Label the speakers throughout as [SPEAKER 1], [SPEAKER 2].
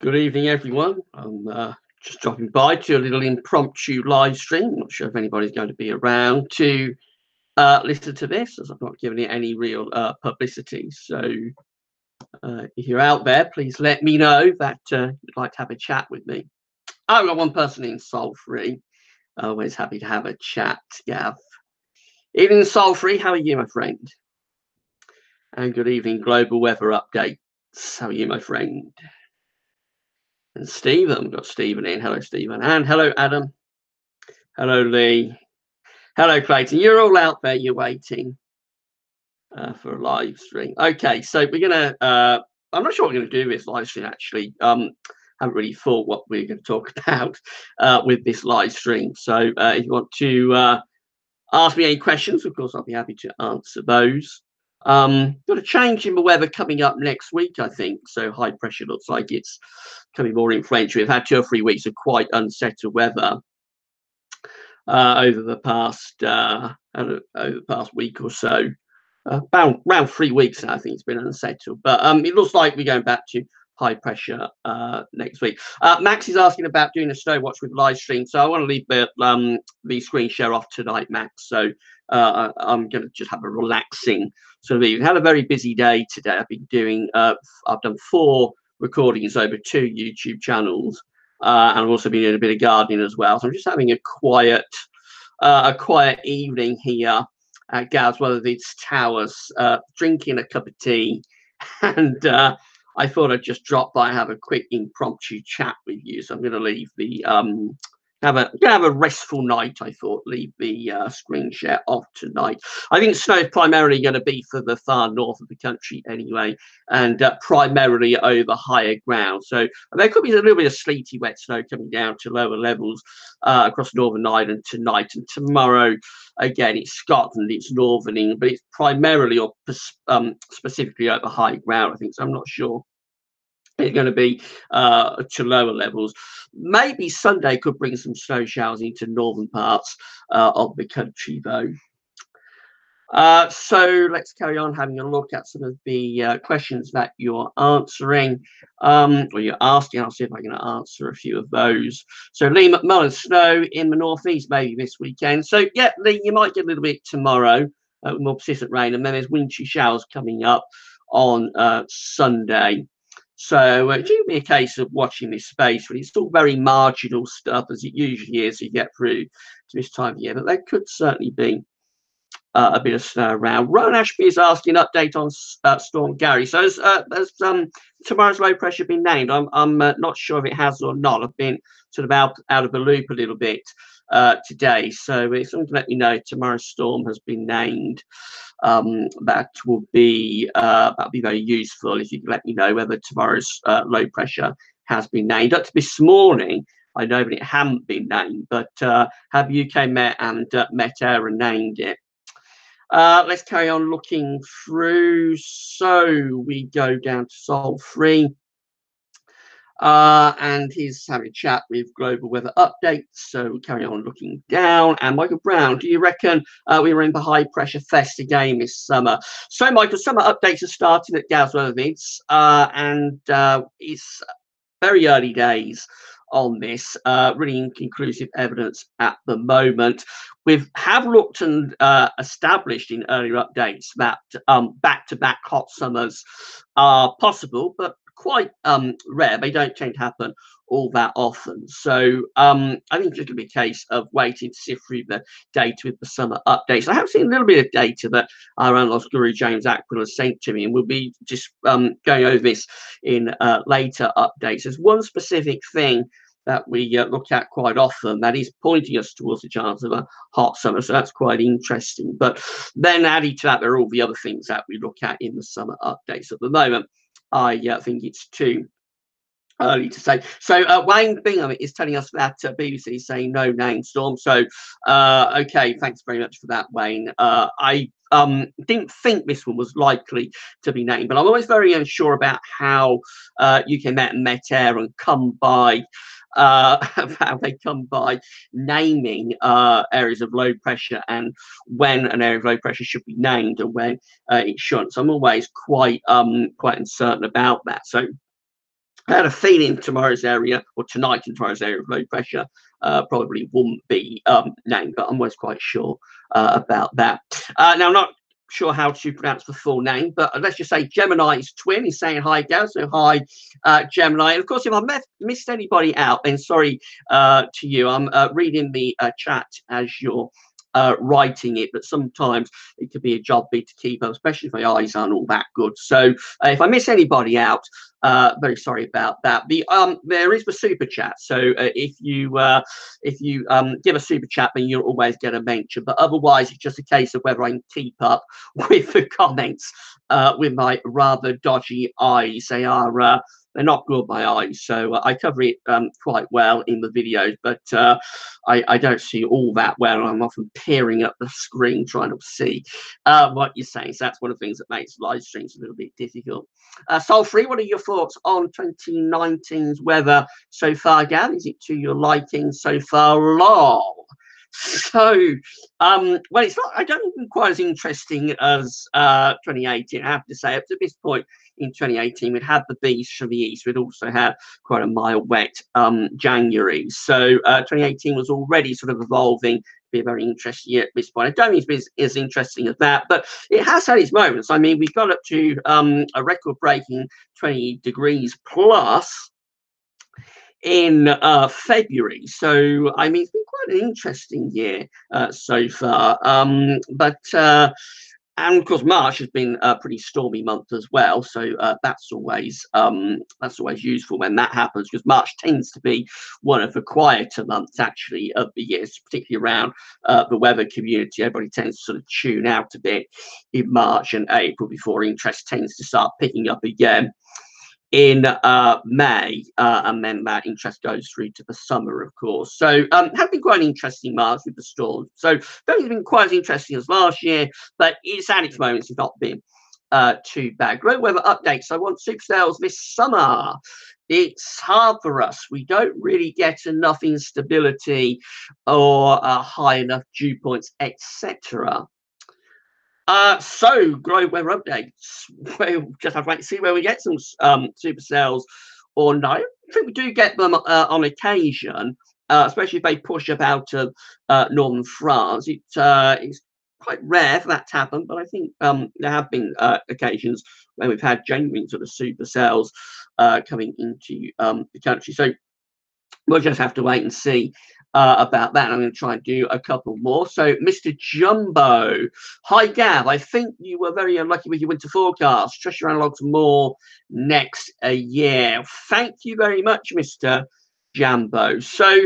[SPEAKER 1] Good evening, everyone. I'm just dropping by to a little impromptu live stream. Not sure if anybody's going to be around to listen to this, as I've not given it any real publicity. So if you're out there, please let me know that you'd like to have a chat with me. I've got one person in Soul Free. Always happy to have a chat, Gav. Evening, Soul Free. How are you, my friend? And good evening, Global Weather Updates. How are you, my friend? And Stephen, we've got Stephen in. Hello, Stephen. And hello, Adam. Hello, Lee. Hello, Clayton. You're all out there. You're waiting for a live stream. Okay, so we're going to, I'm not sure what we're going to do with this live stream, actually. Haven't really thought what we're going to talk about with this live stream. So if you want to ask me any questions, of course, I'll be happy to answer those. Got a change in the weather coming up next week, I think. So high pressure looks like it's becoming more influential. We've had 2 or 3 weeks of quite unsettled weather over the past week or so. About around 3 weeks now, I think it's been unsettled. But it looks like we're going back to high pressure next week. Max is asking about doing a snow watch with live stream. So I want to leave the screen share off tonight, Max. So I'm going to just have a relaxing sort of evening. Had a very busy day today. I've been doing, I've done 4 recordings over 2 YouTube channels. And I've also been doing a bit of gardening as well. So I'm just having a quiet evening here at Gowsworth's Towers, drinking a cup of tea, and I thought I'd just drop by and have a quick impromptu chat with you. So I'm going to leave the have a restful night. I thought leave the screen share off tonight. I think snow is primarily going to be for the far north of the country anyway, and primarily over higher ground. So there could be a little bit of sleety, wet snow coming down to lower levels across Northern Ireland tonight and tomorrow. Again, it's Scotland, it's Northern England, but it's primarily or specifically over high ground, I think. So I'm not sure it's going to be to lower levels. Maybe Sunday could bring some snow showers into northern parts of the country, though. So let's carry on having a look at some of the questions that you're answering, or you're asking. I'll see if I can answer a few of those. So Lee McMullen, snow in the northeast maybe this weekend. So yeah, Lee, you might get a little bit tomorrow, more persistent rain, and then there's wintry showers coming up on Sunday. So it should be a case of watching this space, but it's still very marginal stuff, as it usually is, you get through to this time of year. But there could certainly be a bit of snow around. Rowan Ashby is asking an update on Storm Gary. So has tomorrow's low pressure been named? I'm not sure if it has or not. I've been sort of out of the loop a little bit today. So if someone can let me know tomorrow's storm has been named, that will be that'll be very useful if you can let me know whether tomorrow's low pressure has been named. Up to this morning, I know that it hadn't been named, but have UK Met and Met Air named it. Let's carry on looking through. So we go down to Sol Free. And he's having a chat with Global Weather Updates. So we carry on looking down. And Michael Brown, do you reckon we were in the high pressure fest again this summer? So Michael, summer updates are starting at Gowsworth's, and it's very early days on this, really inconclusive evidence at the moment. We have looked and established in earlier updates that back-to-back hot summers are possible, but quite rare. They don't tend to happen all that often. So I think it's going to be a case of waiting to sift through the data with the summer updates. I have seen a little bit of data that our analyst guru James Aquil has sent to me, and we'll be just going over this in later updates. There's one specific thing that we look at quite often that is pointing us towards the chance of a hot summer, so that's quite interesting. But then added to that, there are all the other things that we look at in the summer updates. At the moment, I think it's too early to say. So Wayne Bingham is telling us that BBC is saying no name storm. So okay, thanks very much for that, Wayne. I didn't think this one was likely to be named, but I'm always very unsure about how UK Met and Met Air and come by how they come by naming areas of low pressure and when an area of low pressure should be named and when it shouldn't. So I'm always quite uncertain about that. So I had a feeling tomorrow's area, or tonight in tomorrow's area of low pressure, probably won't be named, but I'm always quite sure about that. Now, I'm not sure how to pronounce the full name, but let's just say Gemini's twin is saying hi, Gav. So hi, Gemini. And of course, if I missed anybody out, then sorry to you. I'm reading the chat as you're writing it, but sometimes it could be a job bit to keep up, especially if my eyes aren't all that good. So if I miss anybody out, very sorry about that. There is the super chat, so if you give a super chat, then you'll always get a mention, but otherwise it's just a case of whether I can keep up with the comments with my rather dodgy eyes. They're not good, my eyes, so I cover it quite well in the videos, but I don't see all that well. I'm often peering at the screen trying to see what you're saying, so that's one of the things that makes live streams a little bit difficult. Soul-free, what are your thoughts on 2019's weather so far, Gav? Is it to your liking so far? Lol. So, well, it's not, I don't think quite as interesting as 2018, I have to say. Up to this point in 2018, we'd had the beast from the east. We'd also had quite a mild, wet January. So 2018 was already sort of evolving to be a very interesting year at this point. I don't think it's as interesting as that, but it has had its moments. I mean, we got up to a record-breaking 20 degrees plus in February. So, I mean, it's been quite an interesting year so far. And of course, March has been a pretty stormy month as well. So that's always useful when that happens, because March tends to be one of the quieter months actually of the year, particularly around the weather community. Everybody tends to sort of tune out a bit in March and April before interest tends to start picking up again in May, and then that interest goes through to the summer, of course. So have been quite an interesting month with the storms. So don't have been quite as interesting as last year, but it's had its moments. It's not been too bad. Great weather updates. I want super sales this summer. It's hard for us. We don't really get enough instability or high enough dew points, etc. So great weather updates. We'll just have to wait to see where we get some super sales or no. I think we do get them on occasion, especially if they push up out of northern France. It's quite rare for that to happen, but I think there have been occasions when we've had genuine sort of super sales coming into the country. So we'll just have to wait and see about that. I'm going to try and do a couple more. So, Mr. Jumbo, hi Gav. I think you were very unlucky with your winter forecast. Trust your analogs more next year. Thank you very much, Mr. Jumbo. So,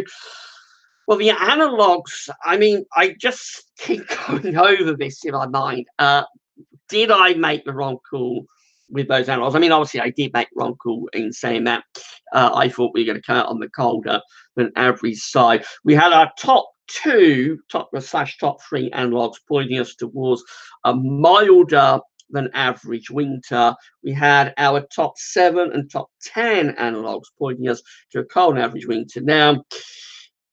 [SPEAKER 1] well, the analogs, I mean, I just keep going over this in my mind. Did I make the wrong call with those analogs? I mean, obviously, I did make the wrong call in saying that. I thought we were going to come out on the colder than average side. We had our top three analogs pointing us towards a milder than average winter. We had our top 7 and top 10 analogs pointing us to a cold average winter. Now,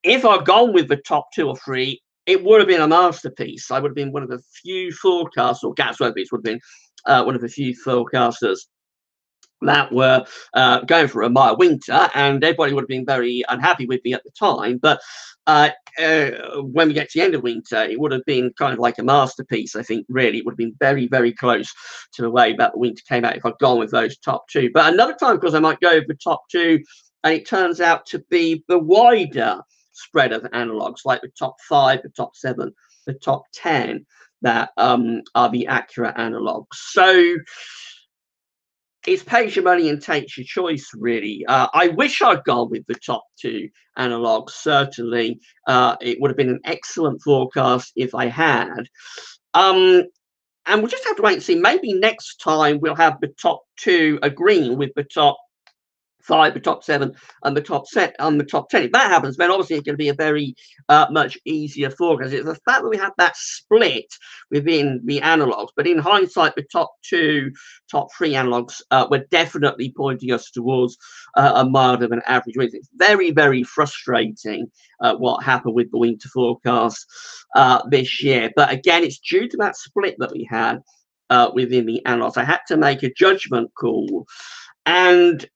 [SPEAKER 1] if I'd gone with the top 2 or 3, it would have been a masterpiece. I would have been one of the few forecasters, or Gats would have been one of the few forecasters that were going for a mild winter, and everybody would have been very unhappy with me at the time. But when we get to the end of winter, it would have been kind of like a masterpiece. I think really it would have been very, very close to the way that the winter came out if I'd gone with those top 2. But another time, because I might go with the top 2, and it turns out to be the wider spread of analogs, like the top 5, the top 7, the top 10, that are the accurate analogs. So it's pays your money and takes your choice, really. I wish I'd gone with the top 2 analogs. Certainly, it would have been an excellent forecast if I had. And we'll just have to wait and see. Maybe next time we'll have the top 2 agreeing with the top 5, the top 7, and the top 10. If that happens, then obviously it's going to be a very much easier forecast. It's the fact that we have that split within the analogs, but in hindsight, the top 2, top 3 analogs were definitely pointing us towards a milder than average winter. It's very, very frustrating what happened with the winter forecast this year. But again, it's due to that split that we had within the analogs. I had to make a judgment call, and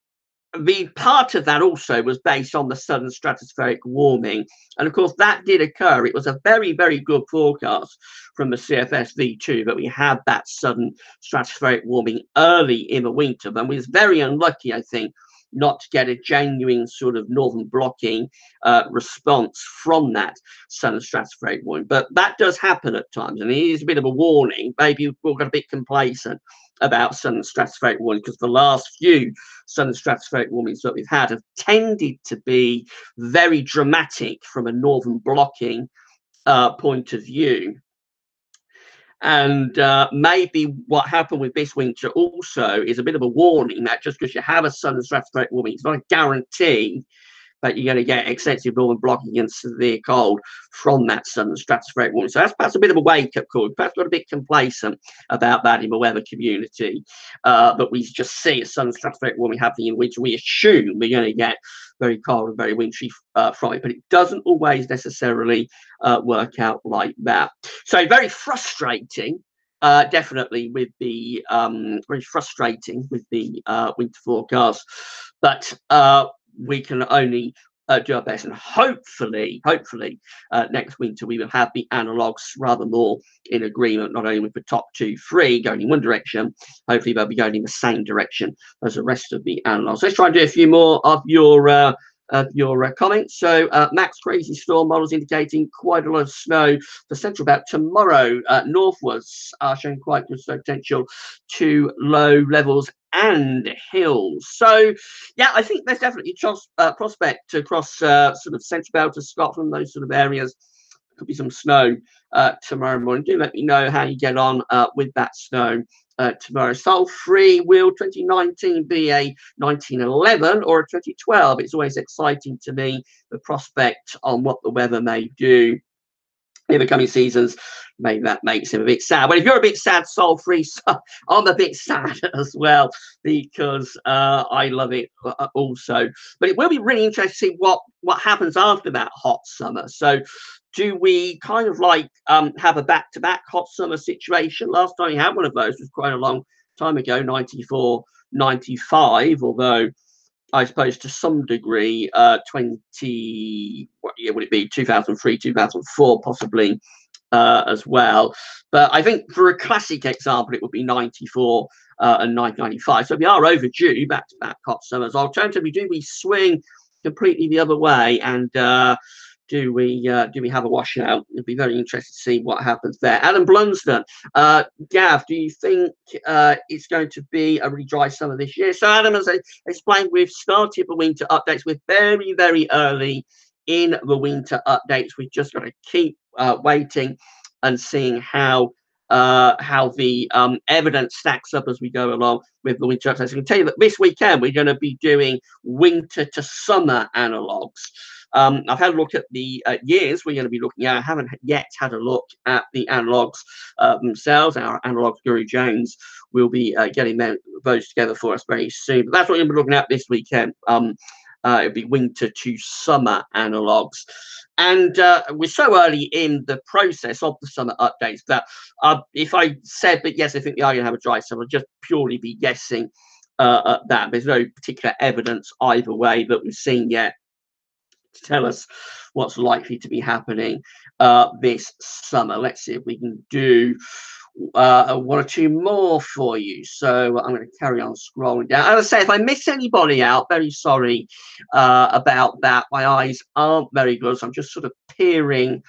[SPEAKER 1] the part of that also was based on the southern stratospheric warming, and of course that did occur. It was a very, very good forecast from the CFS V2 that we had that southern stratospheric warming early in the winter, but we was very unlucky, I think, not to get a genuine sort of northern blocking response from that southern stratospheric warming. But that does happen at times, and it is a bit of a warning. Maybe we've got a bit complacent about southern stratospheric warming, because the last few southern stratospheric warmings that we've had have tended to be very dramatic from a northern blocking point of view. And maybe what happened with this winter also is a bit of a warning that just because you have a southern stratospheric warming, it's not a guarantee that you're going to get excessive northern blocking and severe cold from that southern stratospheric warming. So that's perhaps a bit of a wake-up call. We've perhaps got a bit complacent about that in the weather community, but we just see a southern stratospheric warming happening in winter. We assume we're going to get very cold and very wintry from it, but it doesn't always necessarily work out like that. So very frustrating. Definitely with the very frustrating with the winter forecast, but we can only do our best, and hopefully next winter we will have the analogues rather more in agreement, not only with the top 2-3 going in one direction, hopefully they'll be going in the same direction as the rest of the analogues. Let's try and do a few more of your comments. So Max Crazy Storm models indicating quite a lot of snow for central belt tomorrow. Northwards are showing quite good snow potential to low levels and hills. So yeah, I think there's definitely a prospect across sort of central belt of Scotland, those sort of areas. Could be some snow tomorrow morning. Do let me know how you get on with that snow tomorrow. Soul Free, will 2019 be a 1911 or a 2012? It's always exciting to me, the prospect on what the weather may do in the coming seasons. Maybe that makes him a bit sad. But if you're a bit sad, Soul Free, so I'm a bit sad as well, because I love it also. But it will be really interesting to see what happens after that hot summer. So do we kind of like have a back-to-back hot summer situation? Last time we had one of those was quite a long time ago, 94, 95, although I suppose to some degree what year would it be, 2003, 2004 possibly as well. But I think for a classic example it would be 94 and 1995. So we are overdue back-to-back hot summers. Alternatively, do we swing completely the other way, and do we have a washout? It'd be very interesting to see what happens there. Adam Blunsden, Gav, do you think it's going to be a really dry summer this year? So Adam, as I explained, we've started the winter updates. We're very, very early in the winter updates. We've just got to keep waiting and seeing how the evidence stacks up as we go along with the winter updates. I can tell you that this weekend we're going to be doing winter to summer analogues. I've had a look at the years we're going to be looking at. I haven't yet had a look at the analogues themselves. Our analogues guru Jones will be getting those together for us very soon. But that's what we're going to be looking at this weekend. It'll be winter to summer analogues. And we're so early in the process of the summer updates that if I said that, yes, I think we are going to have a dry summer, I'd just purely be guessing at that. There's no particular evidence either way that we've seen yet to tell us what's likely to be happening this summer. Let's see if we can do one or two more for you. So I'm going to carry on scrolling down. As I say, if I miss anybody out, very sorry about that. My eyes aren't very good, so I'm just sort of peering.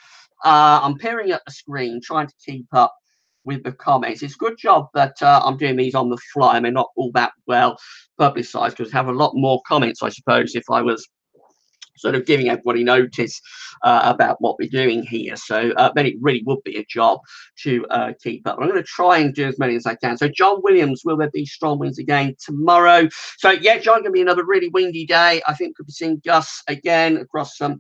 [SPEAKER 1] I'm peering at the screen, trying to keep up with the comments. It's a good job that I'm doing these on the fly. I mean, not all that well publicized, because I have a lot more comments, I suppose, if I was sort of giving everybody notice about what we're doing here. So then it really would be a job to keep up. I'm going to try and do as many as I can. So John Williams, will there be strong winds again tomorrow? So yeah, John, going to be another really windy day. I think could be seeing gusts again across some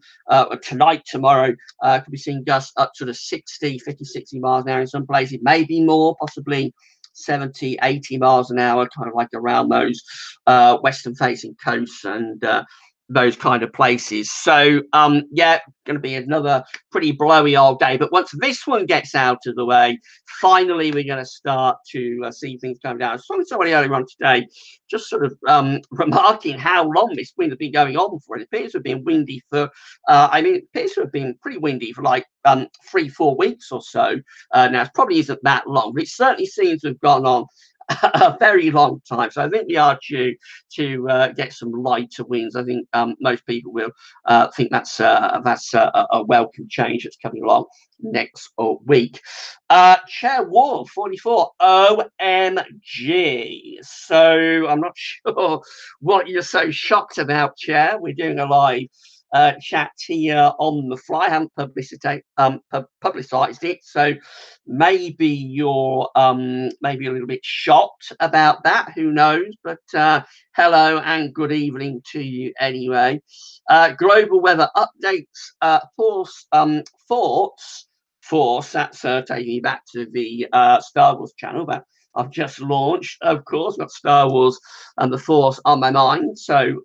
[SPEAKER 1] tonight, tomorrow. Could be seeing gusts up to the 50, 60 miles an hour in some places, maybe more, possibly 70, 80 miles an hour, kind of like around those western facing coasts and those kind of places. So yeah, going to be another pretty blowy old day, but once this one gets out of the way, finally we're going to start to see things come down. I saw somebody earlier on today just sort of remarking how long this wind has been going on for. It appears to have been windy for I mean, it appears to have been pretty windy for like 3-4 weeks or so. Now it probably isn't that long, but it certainly seems to have gone on a very long time. So I think we are due to get some lighter winds. I think most people will think that's a welcome change that's coming along next week. Chair Wall 44 OMG. So I'm not sure what you're so shocked about, Chair. We're doing a live chat here on the fly. I haven't publicized it, so maybe you're maybe a little bit shocked about that. Who knows? But hello and good evening to you anyway. Global weather updates. Force. That's taking me back to the Star Wars channel, but I've just launched, of course, got Star Wars and the Force on my mind. So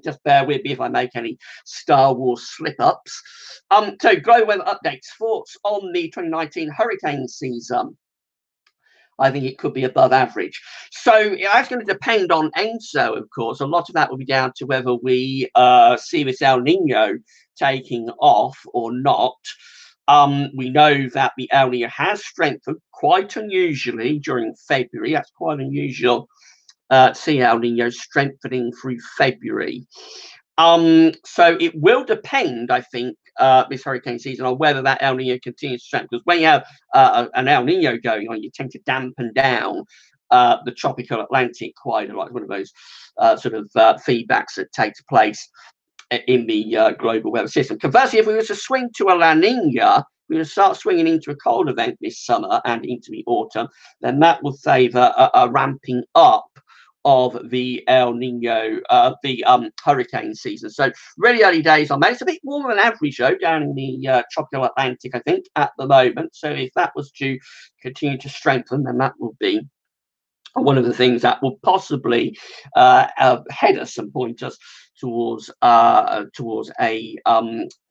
[SPEAKER 1] just bear with me if I make any Star Wars slip-ups. So global weather updates. Thoughts on the 2019 hurricane season. I think it could be above average. So it's going to depend on ENSO, of course. A lot of that will be down to whether we see this El Nino taking off or not. We know that the El Nino has strengthened quite unusually during February. That's quite unusual to see El Nino strengthening through February. So it will depend, I think, this hurricane season on whether that El Nino continues to strengthen. Because when you have an El Nino going on, you tend to dampen down the tropical Atlantic quite a lot. It's one of those sort of feedbacks that takes place in the global weather system. Conversely, if we were to swing to a La Nina, we're going to start swinging into a cold event this summer and into the autumn, then that will favour a ramping up of the El Nino, the hurricane season. So really early days on that. It's a bit warmer than average though down in the tropical Atlantic, I think, at the moment. So if that was to continue to strengthen, then that will be one of the things that will possibly head us and point us towards a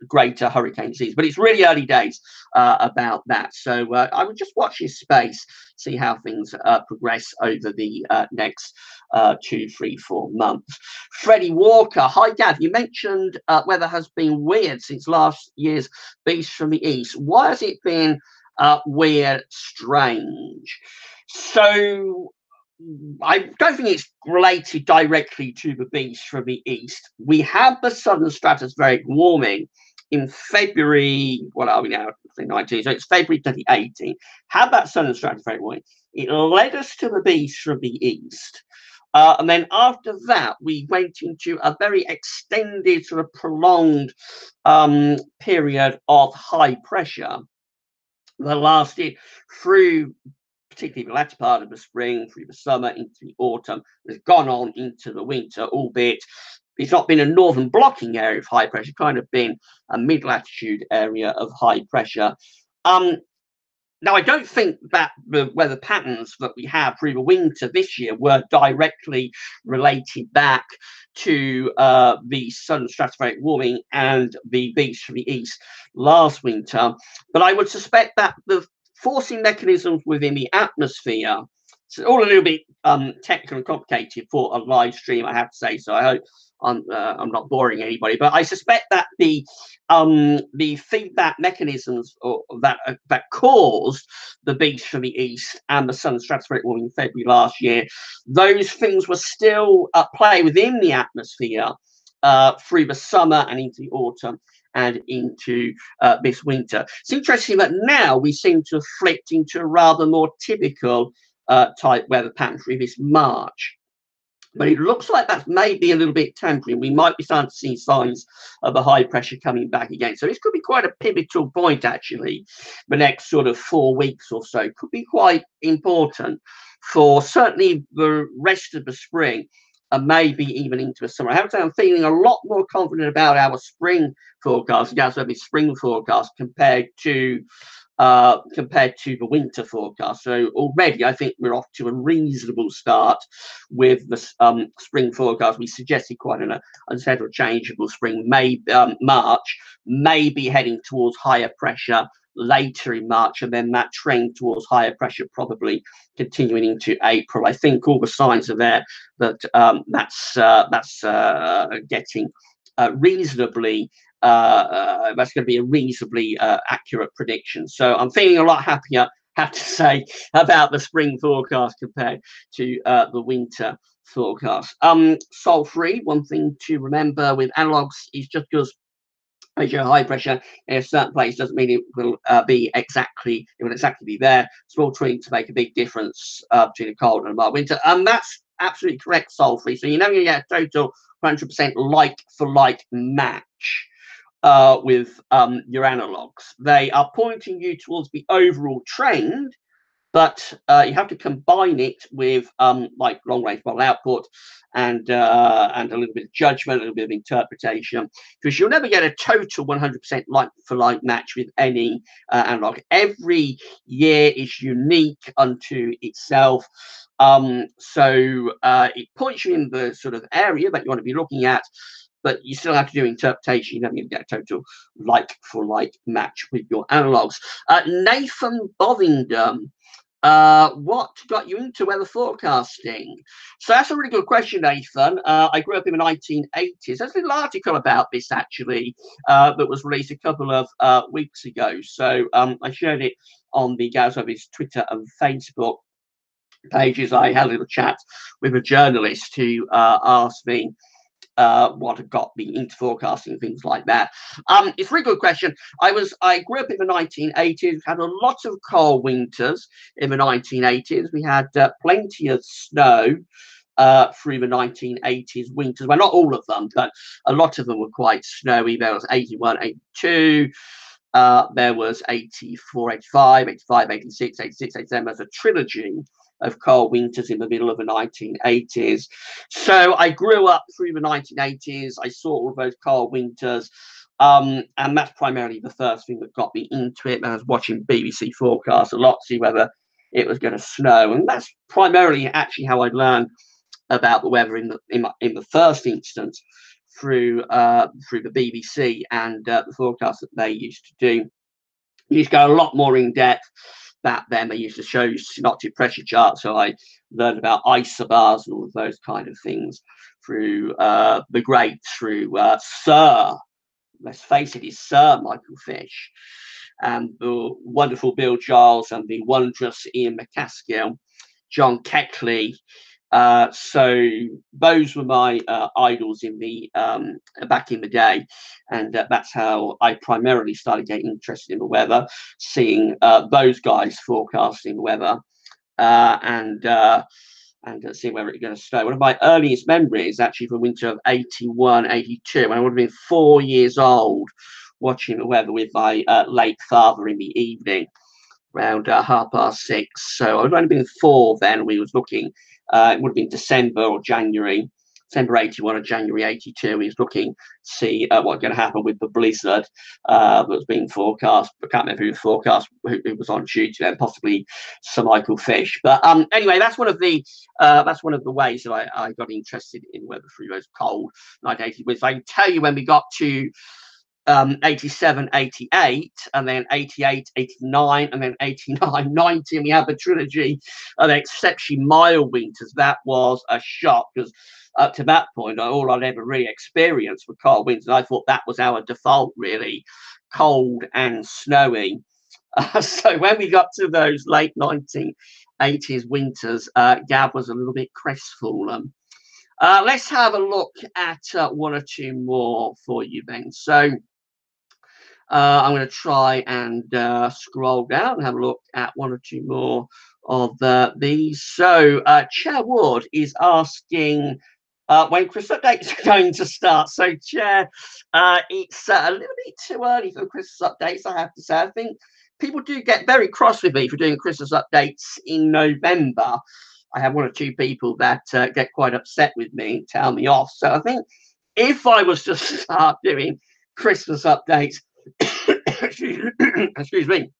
[SPEAKER 1] greater hurricane season. But it's really early days about that. So I would just watch this space, see how things progress over the next 2, 3, 4 months. Freddie Walker, hi Gav, you mentioned weather has been weird since last year's Beast from the East. Why has it been weird, strange? So I don't think it's related directly to the beast from the east. We had the southern stratospheric warming in February, what are we now? 2019, so it's February 2018. Had that southern stratospheric warming. It led us to the beast from the east. And then after that, we went into a very extended, sort of prolonged period of high pressure that lasted through particularly the latter part of the spring, through the summer, into the autumn, has gone on into the winter, albeit it's not been a northern blocking area of high pressure, kind of been a mid-latitude area of high pressure. Now, I don't think that the weather patterns that we have through the winter this year were directly related back to the southern stratospheric warming and the beast from the east last winter. But I would suspect that the forcing mechanisms within the atmosphere, it's all a little bit technical and complicated for a live stream, I have to say, so I hope I'm not boring anybody, but I suspect that the feedback mechanisms that caused the beast from the east and the southern stratospheric warming in February last year, those things were still at play within the atmosphere through the summer and into the autumn and into this winter. It's interesting that now we seem to have flipped into a rather more typical type weather pattern through this March. But it looks like that's maybe a little bit temporary. We might be starting to see signs of the high pressure coming back again. So this could be quite a pivotal point, actually. The next sort of 4 weeks or so could be quite important for certainly the rest of the spring and maybe even into the summer. I have to say I'm feeling a lot more confident about our spring forecast, spring forecast compared to compared to the winter forecast. So already I think we're off to a reasonable start with the spring forecast. We suggested quite an unsettled, changeable spring. March may be heading towards higher pressure later in March, and then that trend towards higher pressure probably continuing into April. I think all the signs are there that that's getting reasonably. That's going to be a reasonably accurate prediction. So I'm feeling a lot happier, have to say, about the spring forecast compared to the winter forecast. Sol free. One thing to remember with analogs is just because measure high pressure in a certain place doesn't mean it will be exactly be there. Small tweaks make a big difference between a cold and a mild winter, and that's absolutely correct, Solfrey. So you're never going to get a total 100% like for like match with your analogs. They are pointing you towards the overall trend, but you have to combine it with like long range model output and a little bit of judgment, a little bit of interpretation, because you'll never get a total 100% like for like match with any analog. Every year is unique unto itself. So it points you in the sort of area that you want to be looking at, but you still have to do interpretation. You're never going to get a total like for like match with your analogs. Nathan Bovingdon, what got you into weather forecasting? So that's a really good question, Nathan. I grew up in the 1980s. There's a little article about this actually that was released a couple of weeks ago. So I shared it on the GWV's Twitter and Facebook pages. I had a little chat with a journalist who asked me what had got me into forecasting, things like that. It's a really good question. I grew up in the 1980s, had a lot of cold winters in the 1980s. We had plenty of snow through the 1980s winters. Well, not all of them, but a lot of them were quite snowy. There was 81, 82. There was 84, 85, 85, 86, 86, 87. There's a trilogy of cold winters in the middle of the 1980s. So I grew up through the 1980s. I saw all those cold winters. And that's primarily the first thing that got me into it. I was watching BBC forecasts a lot to see whether it was going to snow. And that's primarily actually how I learned about the weather in the first instance through the BBC and the forecasts that they used to do. You used to go a lot more in depth. Back then, they used to show synoptic pressure charts, so I learned about isobars and all of those kind of things through the great, through Sir, let's face it, is Sir Michael Fish, and the wonderful Bill Giles and the wondrous Ian McCaskill, John Keckley. So those were my idols in the back in the day, and that's how I primarily started getting interested in the weather, seeing those guys forecasting the weather and seeing whether it's going to snow. One of my earliest memories actually from winter of 81, 82, when I would have been 4 years old, watching the weather with my late father in the evening around 6:30. So I would have only been 4 then. We was looking. It would have been December or January, December 81 or January 82. He was looking to see what's going to happen with the blizzard that was being forecast. I can't remember who was forecast, who was on duty then, possibly Sir Michael Fish. But anyway, that's one of the ways that I got interested in weather through those cold 1980s. Which I can tell you when we got to 87, 88, and then 88, 89, and then 89, 90, and we had the trilogy of exceptionally mild winters. That was a shock, because up to that point, all I'd ever really experienced were cold winters. I thought that was our default, really, cold and snowy. So when we got to those late 1980s winters, Gav was a little bit crestfallen. Let's have a look at one or two more for you, Ben. So I'm going to try and scroll down and have a look at one or two more of these. So Chair Wood is asking when Christmas updates are going to start. So Chair, it's a little bit too early for Christmas updates, I have to say. I think people do get very cross with me for doing Christmas updates in November. I have one or two people that get quite upset with me and tell me off. So I think if I was to start doing Christmas updates, excuse me,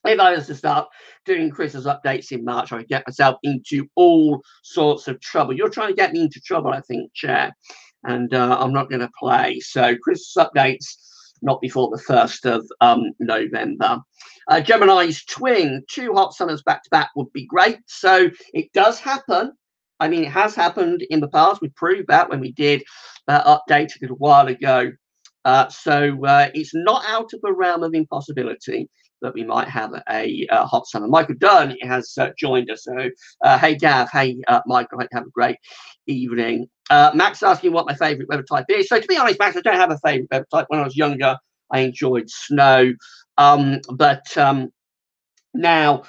[SPEAKER 1] if I was to start doing Christmas updates in March, I would get myself into all sorts of trouble. You're trying to get me into trouble, I think, Chair, and I'm not going to play. So Christmas updates not before the 1st of November. Gemini's twin, 2 hot summers back to back would be great. So it does happen. I mean, it has happened in the past. We proved that when we did that update a little while ago. So it's not out of the realm of impossibility that we might have a hot summer. Michael Dunn has joined us. So, hey, Gav. Hey, Michael. Have a great evening. Max asking what my favourite weather type is. So, to be honest, Max, I don't have a favourite weather type. When I was younger, I enjoyed snow. But now,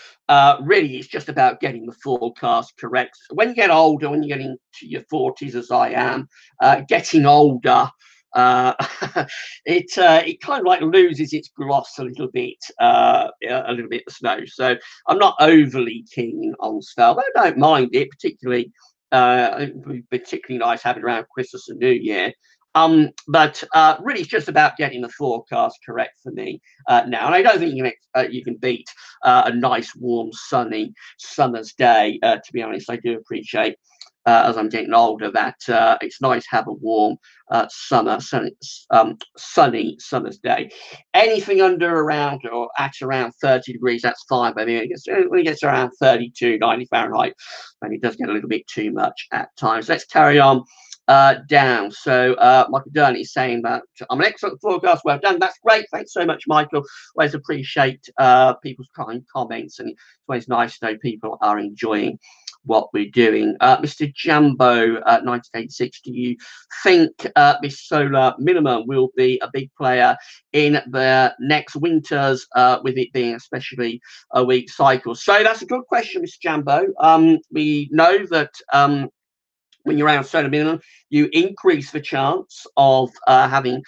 [SPEAKER 1] really, it's just about getting the forecast correct. When you get older, when you get into your 40s, as I am, getting older, it kind of like loses its gloss a little bit, the snow. So I'm not overly keen on snow. I don't mind it, particularly. It would be particularly nice having it around Christmas and New Year. But really, it's just about getting the forecast correct for me now. And I don't think you can beat a nice, warm, sunny summer's day. To be honest, I do appreciate, as I'm getting older, that it's nice to have a warm sunny summer's day. Anything under around or at around 30 degrees, that's fine. But I mean, when it gets around 32, 90 Fahrenheit, then it does get a little bit too much at times. Let's carry on. Down. So Michael Dunn is saying that I'm an excellent forecast. Well done. That's great. Thanks so much, Michael. Always appreciate people's kind comments, and it's always nice to know people are enjoying what we're doing. Mr. Jumbo 1986, do you think this solar minimum will be a big player in the next winters, with it being especially a weak cycle? So that's a good question, Mr. Jumbo. We know that when you're around solar minimum, you increase the chance of having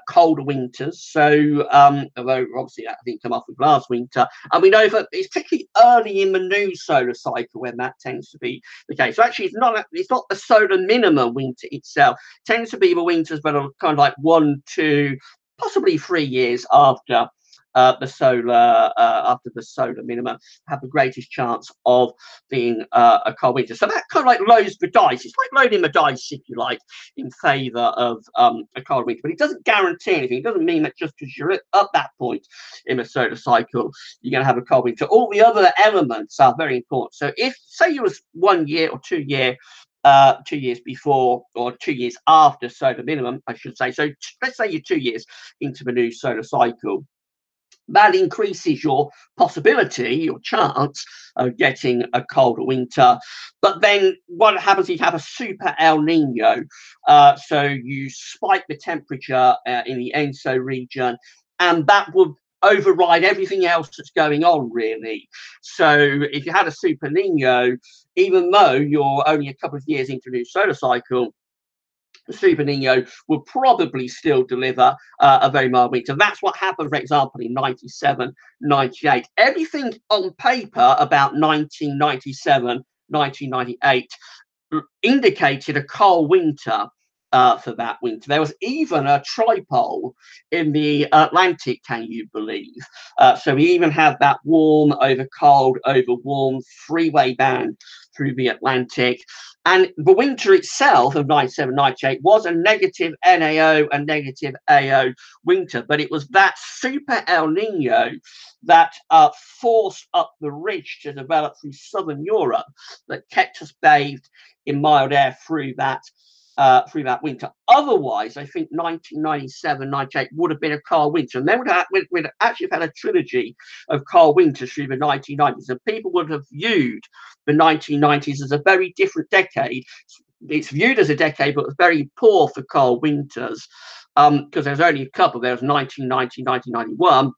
[SPEAKER 1] colder winters. So, although obviously that didn't come off with last winter, and we know that it's particularly early in the new solar cycle when that tends to be the case. So actually, it's not the solar minimum winter itself. It tends to be the winters that are kind of like 1, 2, possibly 3 years after the solar minimum, have the greatest chance of being a cold winter. So that kind of like loads the dice. It's like loading the dice, if you like, in favour of a cold winter. But it doesn't guarantee anything. It doesn't mean that just because you're at that point in the solar cycle, you're going to have a cold winter. All the other elements are very important. So if, say, you was 1 year or 2 year 2 years before or 2 years after solar minimum, I should say. So let's say you're 2 years into the new solar cycle. That increases your possibility, your chance of getting a colder winter. But then what happens is you have a super El Nino. So you spike the temperature in the ENSO region, and that would override everything else that's going on, really. So if you had a super Nino, even though you're only a couple of years into the new solar cycle, the Super Nino will probably still deliver a very mild winter. That's what happened, for example, in 97, 98. Everything on paper about 1997, 1998 indicated a cold winter for that winter. There was even a tripole in the Atlantic, can you believe? So we even had that warm over cold over warm three-way band through the Atlantic. And the winter itself of 97, 98 was a negative NAO and negative AO winter, but it was that super El Nino that forced up the ridge to develop through southern Europe that kept us bathed in mild air through that winter. Otherwise, I think 1997, 98 would have been a cold winter, and then we'd actually have had a trilogy of cold winters through the 1990s, and people would have viewed the 1990s as a very different decade. It's viewed as a decade, but it was very poor for cold winters, because there's only a couple. There was 1990, 1991,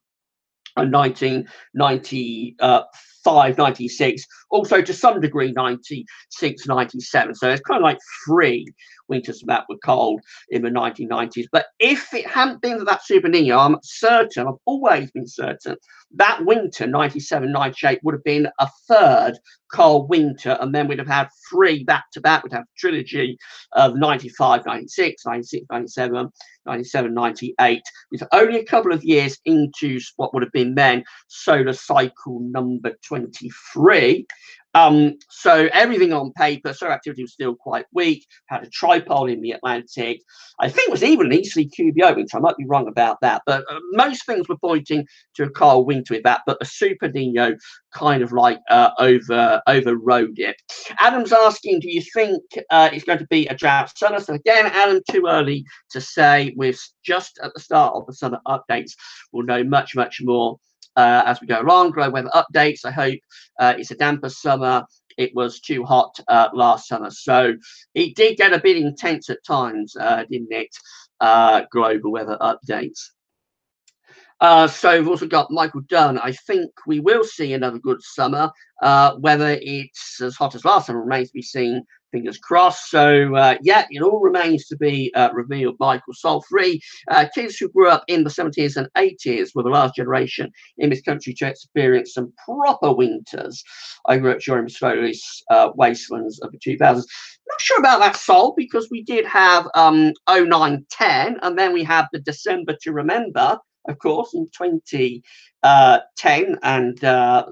[SPEAKER 1] and 1995, 96 Also, to some degree, 96, 97. So it's kind of like 3 winters that were cold in the 1990s. But if it hadn't been for that Super Nino, I'm certain, I've always been certain, that winter, 97, 98, would have been a third cold winter, and then we'd have had 3 back-to-back. We'd have a trilogy of 95, 96, 96, 97, 97, 98, with only a couple of years into what would have been then solar cycle number 23. So everything on paper, solar activity was still quite weak, had a tripole in the Atlantic. I think it was even an easterly QBO winter. I might be wrong about that, but most things were pointing to a cold winter with that, but the Super Nino kind of like overrode it. Adam's asking, do you think it's going to be a drought summer? So again, Adam, too early to say. We're just at the start of the summer updates. We'll know much more as we go along. Global weather updates. I hope it's a damper summer. It was too hot last summer, so it did get a bit intense at times, didn't it? Global weather updates. So we've also got Michael Dunn. I think we will see another good summer. Whether it's as hot as last summer remains to be seen. Fingers crossed. So yeah, it all remains to be revealed. Michael Solfree, kids who grew up in the 70s and 80s were the last generation in this country to experience some proper winters. I grew up during the slowest wastelands of the 2000s. Not sure about that, Sol, because we did have 09-10, and then we had the December to remember, of course, in 2010, and that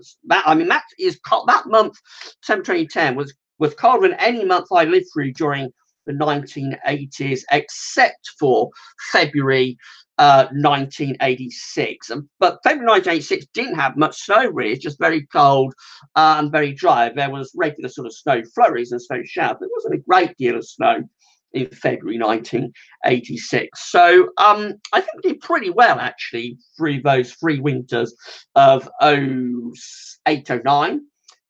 [SPEAKER 1] month, December 2010, was colder than any month I lived through during the 1980s, except for February 1986. But February 1986 didn't have much snow, really. It's just very cold and very dry. There was regular sort of snow flurries and snow showers. There wasn't a great deal of snow in February 1986. So I think we did pretty well, actually, through those 3 winters of 08, 09.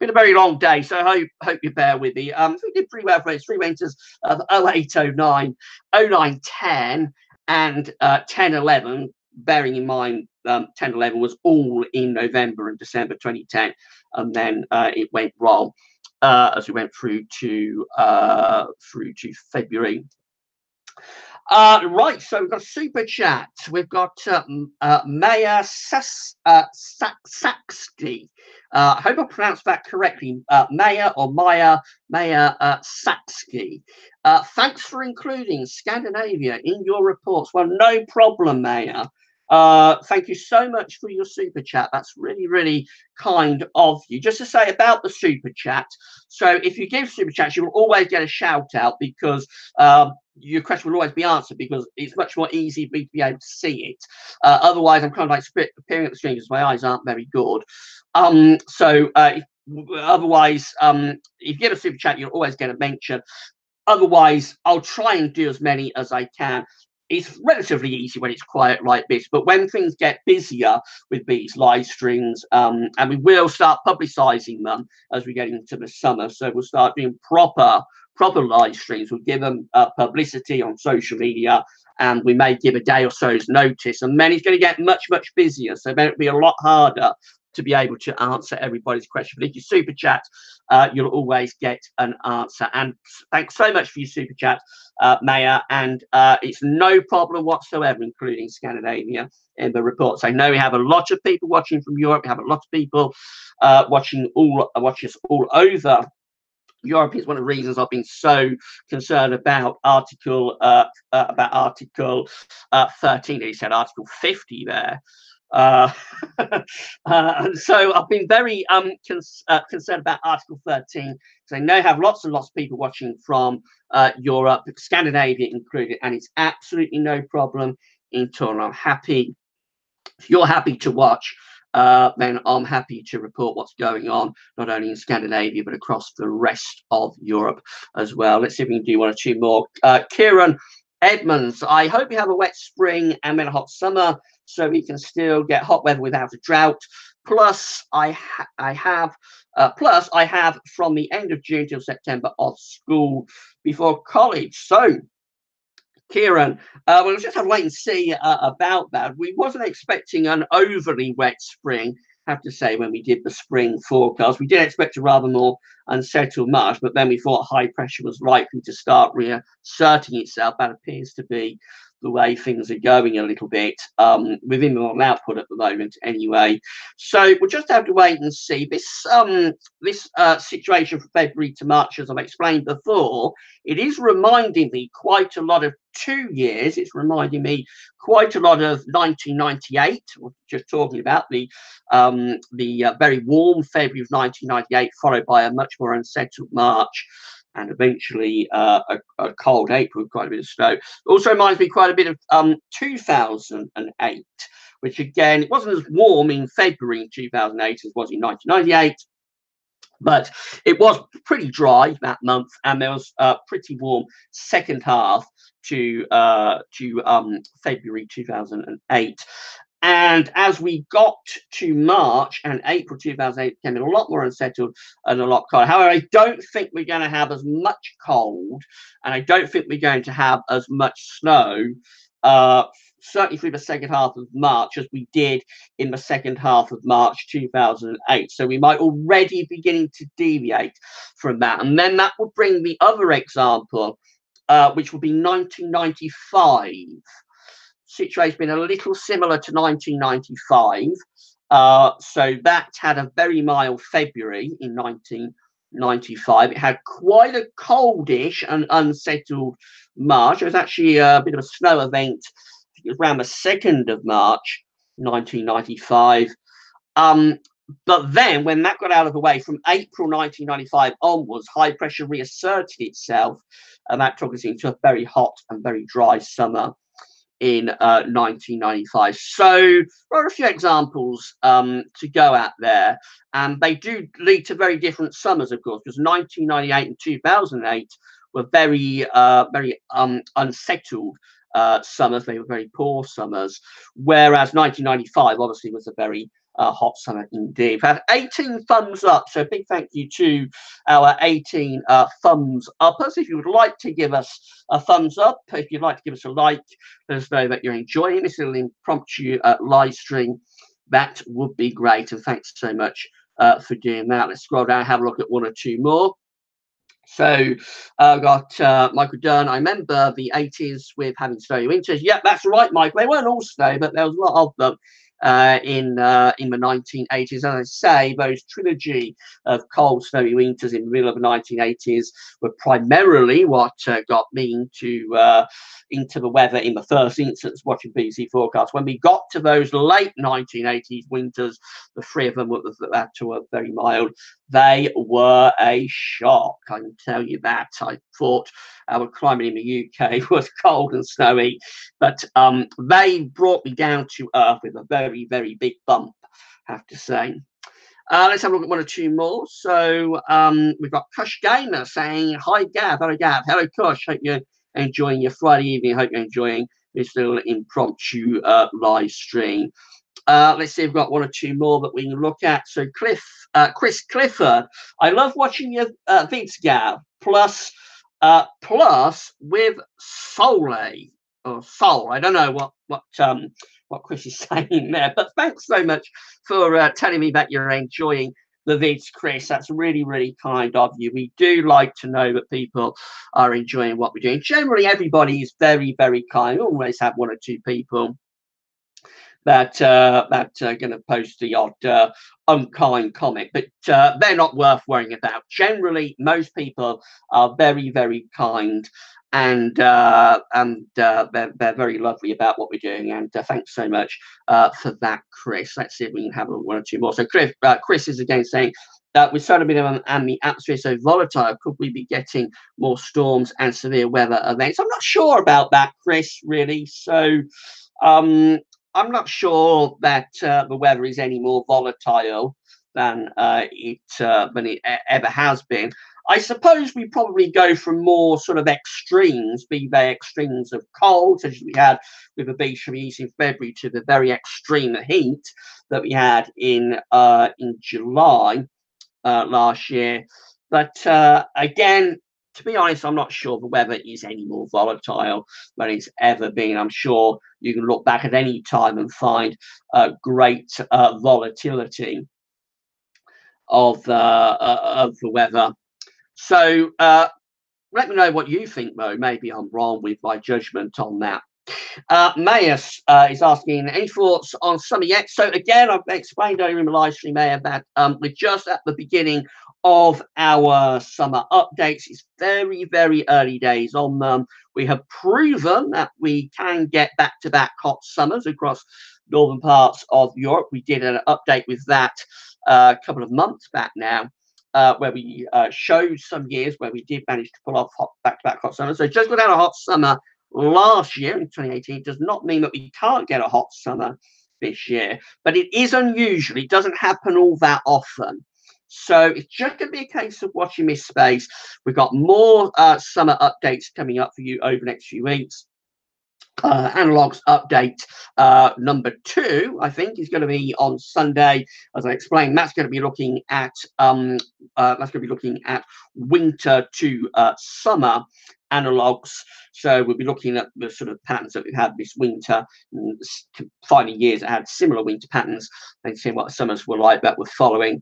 [SPEAKER 1] Been a very long day, so I hope you bear with me. We did pretty well for those 3 winters of 08, 09, 09, 10, and 10, 11, bearing in mind 10, 11 was all in November and December 2010, and then it went wrong as we went through to February. Right, so we've got a super chat. We've got Maya Saxty. I hope I pronounced that correctly. Maya or Maya Saxty. Thanks for including Scandinavia in your reports. Well, no problem, Maya. Thank you so much for your super chat. That's really kind of you. Just to say about the super chat, so if you give super chats, you will always get a shout out, because your question will always be answered, because it's much more easy for me to be able to see it. Otherwise, I'm kind of like appearing at the screen because my eyes aren't very good. Otherwise, if you get a super chat, you'll always get a mention. Otherwise, I'll try and do as many as I can. It's relatively easy when it's quiet like this, but when things get busier with these live streams, and we will start publicizing them as we get into the summer, so we'll start doing proper live streams. We'll give them publicity on social media, and we may give a day or so's notice, and then it's going to get much busier, so then it'll be a lot harder to be able to answer everybody's question. But if you super chat, you'll always get an answer. And thanks so much for your super chat, Maya. And it's no problem whatsoever, including Scandinavia in the reports. I know we have a lot of people watching from Europe. We have a lot of people watching us all over Europe. Is one of the reasons I've been so concerned about Article 13. He said Article 50 there. And so I've been very concerned about Article 13, because I know I have lots and lots of people watching from Europe, Scandinavia included, and it's absolutely no problem in all. I'm happy. If you're happy to watch, then I'm happy to report what's going on, not only in Scandinavia, but across the rest of Europe as well. Let's see if we can do 1 or 2 more. Kieran Edmonds, I hope you have a wet spring and then a hot summer, so we can still get hot weather without a drought. Plus, I have from the end of June till September off school before college. So, Kieran, we'll just have to wait and see about that. We wasn't expecting an overly wet spring. have to say, when we did the spring forecast, we did expect a rather more unsettled March, but then we thought high pressure was likely to start reasserting itself. That appears to be the way things are going a little bit within the output at the moment anyway. So we'll just have to wait and see. This situation from February to March, as I've explained before, it is reminding me quite a lot of 2 years. It's reminding me quite a lot of 1998. We're just talking about the very warm February of 1998, followed by a much more unsettled March, and eventually a cold April with quite a bit of snow. It also reminds me quite a bit of 2008, which again, it wasn't as warm in February in 2008 as it was in 1998, but it was pretty dry that month, and there was a pretty warm second half to February 2008. And as we got to March and April 2008, became a lot more unsettled and a lot colder. However, I don't think we're going to have as much cold, and I don't think we're going to have as much snow, certainly through the second half of March, as we did in the second half of March 2008. So we might already be beginning to deviate from that. And then that would bring the other example, which would be 1995. Situation been a little similar to 1995. So that had a very mild February in 1995. It had quite a coldish and unsettled March. It was actually a bit of a snow event. I think it was around the 2nd of March 1995. But then when that got out of the way, from April 1995 onwards, high pressure reasserted itself, and that took us into a very hot and very dry summer in 1995. So there are a few examples to go at there, and they do lead to very different summers, of course, because 1998 and 2008 were very unsettled summers. They were very poor summers, whereas 1995 obviously was a very hot summer indeed. We've had 18 thumbs up, so a big thank you to our 18 thumbs uppers. If you would like to give us a thumbs up, if you'd like to give us a like, let us know that you're enjoying this little impromptu live stream. That would be great, and thanks so much for doing that. Let's scroll down, have a look at one or two more. So I've got Michael Dunn. I remember the 80s with having snowy winters. Yep, that's right, Michael. They weren't all snow, but there was a lot of them in the 1980s. As I say, those trilogy of cold, snowy winters in the middle of the 1980s were primarily what got me into the weather in the first instance, watching BBC forecasts. When we got to those late 1980s winters, the three of them were very mild. They were a shock, I can tell you that. I thought our climate in the UK was cold and snowy, but they brought me down to earth with a very, very big bump, I have to say. Let's have a look at one or two more. So we've got Kush Gamer saying, hi Gav, hello Gav, hello Kush, hope you're enjoying your Friday evening, hope you're enjoying this little impromptu live stream. Let's see, we've got one or two more that we can look at. So Chris Clifford, I love watching your vids, Gav, plus with Soleil or Soul. I don't know what Chris is saying there, but thanks so much for telling me that you're enjoying the vids, Chris. That's really, really kind of you. We do like to know that people are enjoying what we're doing. Generally, everybody is very, very kind. We always have one or two people that are going to post the odd unkind comment, but they're not worth worrying about. Generally, most people are very, very kind, and they're very lovely about what we're doing. And thanks so much for that, Chris. Let's see if we can have one or two more. So Chris is again saying, with solar minimum and the atmosphere so volatile, could we be getting more storms and severe weather events? I'm not sure about that, Chris, really. So I'm not sure that the weather is any more volatile than it ever has been. I suppose we probably go from more sort of extremes, be they extremes of cold, such as we had with the beach freeze in February, to the very extreme heat that we had in July last year. But again, to be honest, I'm not sure the weather is any more volatile than it's ever been. I'm sure you can look back at any time and find great volatility of the weather. So let me know what you think, though. Maybe I'm wrong with my judgment on that. Mayus is asking, any thoughts on summer yet? So again, I've explained earlier in the live stream, Maya, that we're just at the beginning of our summer updates. It's very, very early days on them. We have proven that we can get back-to-back hot summers across northern parts of Europe. We did an update with that a couple of months back now. Where we showed some years where we did manage to pull off back-to-back hot summers. So just without a hot summer last year in 2018 does not mean that we can't get a hot summer this year, but it is unusual. It doesn't happen all that often. So it's just going to be a case of watching this space. We've got more summer updates coming up for you over the next few weeks. Analogs update number 2, I think, is going to be on Sunday. As I explained, that's going to be looking at winter to summer analogs. So we'll be looking at the sort of patterns that we've had this winter, finding years that had similar winter patterns and seeing what the summers were like that were following